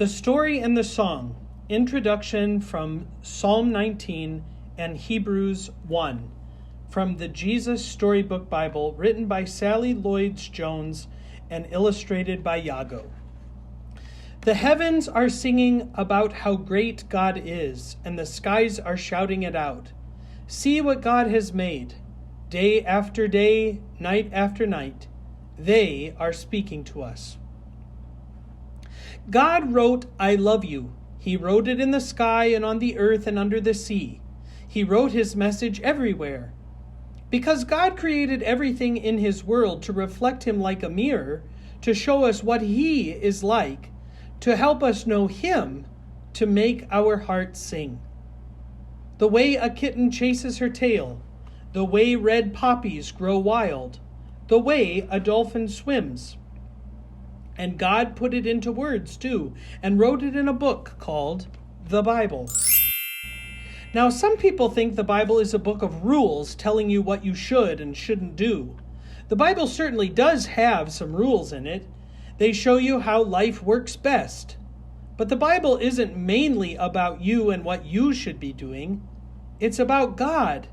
The Story and the Song, introduction from Psalm 19 and Hebrews 1, from the Jesus Storybook Bible, written by Sally Lloyd Jones and illustrated by Jago. The heavens are singing about how great God is, and the skies are shouting it out. See what God has made. Day after day, night after night, they are speaking to us. God wrote, I love you. He wrote it in the sky and on the earth and under the sea. He wrote his message everywhere. Because God created everything in his world to reflect him like a mirror, to show us what he is like, to help us know him, to make our hearts sing. The way a kitten chases her tail, the way red poppies grow wild, the way a dolphin swims. And God put it into words too, and wrote it in a book called the Bible. Now, some people think the Bible is a book of rules telling you what you should and shouldn't do. The Bible certainly does have some rules in it. They show you how life works best. But the Bible isn't mainly about you and what you should be doing. It's about God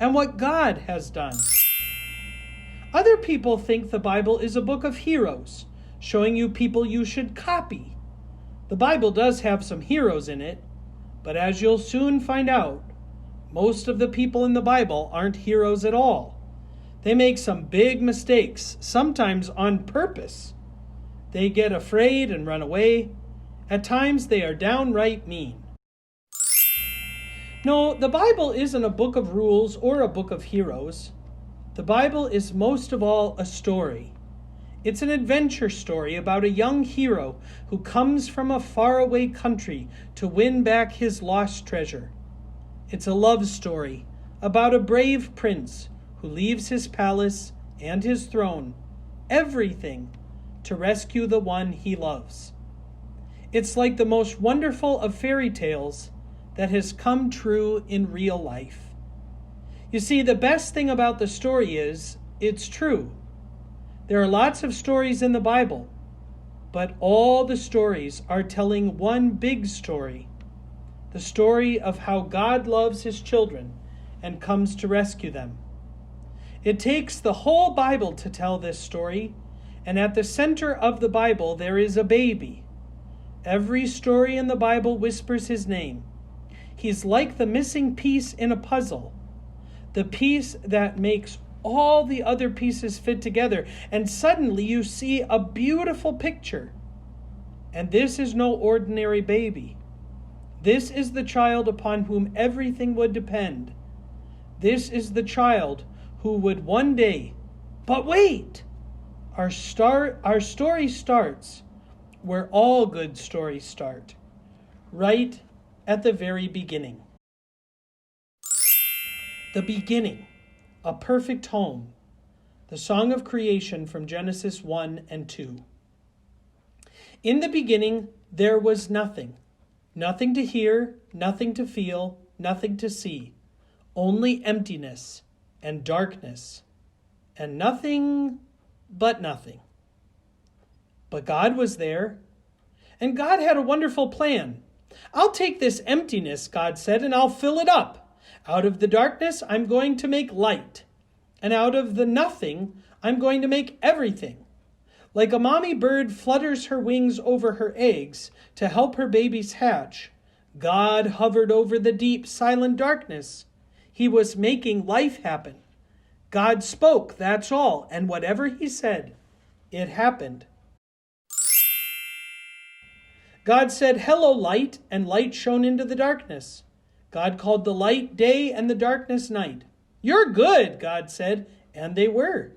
and what God has done. Other people think the Bible is a book of heroes, showing you people you should copy. The Bible does have some heroes in it, but as you'll soon find out, most of the people in the Bible aren't heroes at all. They make some big mistakes, sometimes on purpose. They get afraid and run away. At times they are downright mean. No, the Bible isn't a book of rules or a book of heroes. The Bible is most of all a story. It's an adventure story about a young hero who comes from a faraway country to win back his lost treasure. It's a love story about a brave prince who leaves his palace and his throne, everything, to rescue the one he loves. It's like the most wonderful of fairy tales that has come true in real life. You see, the best thing about the story is it's true. There are lots of stories in the Bible, but all the stories are telling one big story, the story of how God loves his children and comes to rescue them. It takes the whole Bible to tell this story, and at the center of the Bible there is a baby. Every story in the Bible whispers his name. He's like the missing piece in a puzzle, the piece that makes all the other pieces fit together, and suddenly you see a beautiful picture. And this is no ordinary baby. This is the child upon whom everything would depend. This is the child who would one day, but wait! Our story starts where all good stories start, right at the very beginning. The beginning. A perfect home. The song of creation from Genesis 1 and 2. In the beginning, there was nothing. Nothing to hear, nothing to feel, nothing to see. Only emptiness and darkness. And nothing but nothing. But God was there. And God had a wonderful plan. I'll take this emptiness, God said, and I'll fill it up. Out of the darkness, I'm going to make light. And out of the nothing, I'm going to make everything. Like a mommy bird flutters her wings over her eggs to help her babies hatch, God hovered over the deep, silent darkness. He was making life happen. God spoke, that's all, and whatever he said, it happened. God said, hello, light, and light shone into the darkness. God called the light day and the darkness night. You're good, God said, and they were.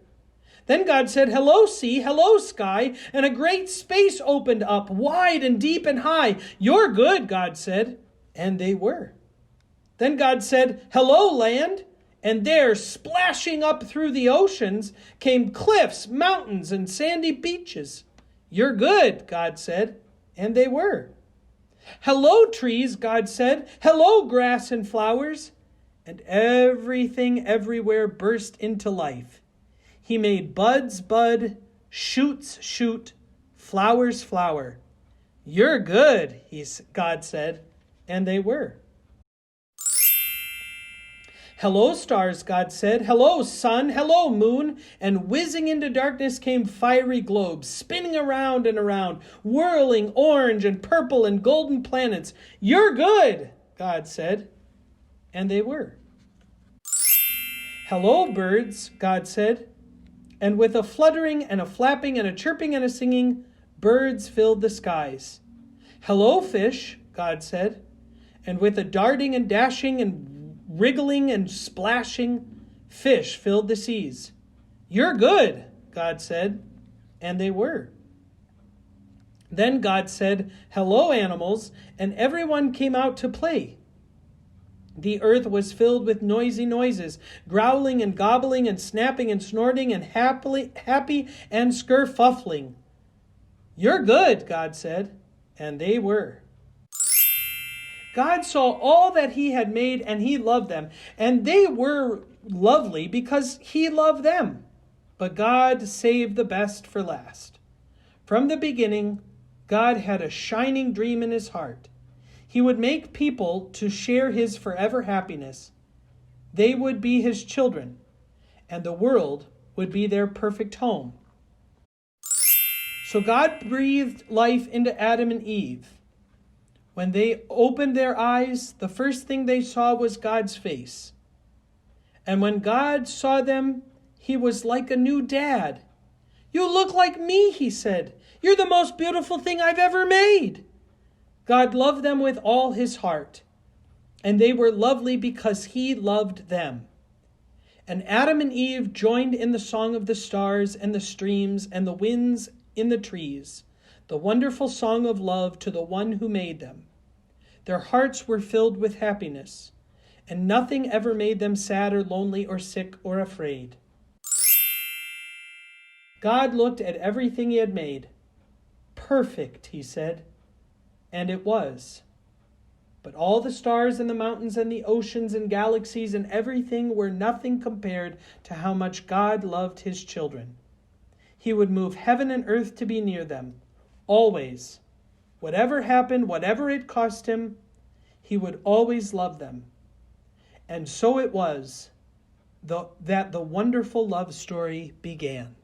Then God said, hello, sea, hello, sky, and a great space opened up, wide and deep and high. You're good, God said, and they were. Then God said, hello, land, and there, splashing up through the oceans, came cliffs, mountains, and sandy beaches. You're good, God said, and they were. Hello, trees, God said. Hello, grass and flowers. And everything everywhere burst into life. He made buds bud, shoots shoot, flowers flower. You're good, God said, and they were. Hello, stars, God said. Hello, sun. Hello, moon. And whizzing into darkness came fiery globes, spinning around and around, whirling orange and purple and golden planets. You're good, God said. And they were. Hello, birds, God said. And with a fluttering and a flapping and a chirping and a singing, birds filled the skies. Hello, fish, God said. And with a darting and dashing and wriggling and splashing, fish filled the seas. You're good, God said, and they were. Then God said, hello, animals, and everyone came out to play. The earth was filled with noisy noises, growling and gobbling and snapping and snorting and happy and skerfuffling. You're good, God said, and they were. God saw all that he had made, and he loved them. And they were lovely because he loved them. But God saved the best for last. From the beginning, God had a shining dream in his heart. He would make people to share his forever happiness. They would be his children, and the world would be their perfect home. So God breathed life into Adam and Eve. When they opened their eyes, the first thing they saw was God's face. And when God saw them, he was like a new dad. You look like me, he said. You're the most beautiful thing I've ever made. God loved them with all his heart, and they were lovely because he loved them. And Adam and Eve joined in the song of the stars and the streams and the winds in the trees, the wonderful song of love to the one who made them. Their hearts were filled with happiness, and nothing ever made them sad or lonely or sick or afraid. God looked at everything he had made. Perfect, he said, and it was. But all the stars and the mountains and the oceans and galaxies and everything were nothing compared to how much God loved his children. He would move heaven and earth to be near them, always. Whatever happened, whatever it cost him, he would always love them. And so it was that the wonderful love story began.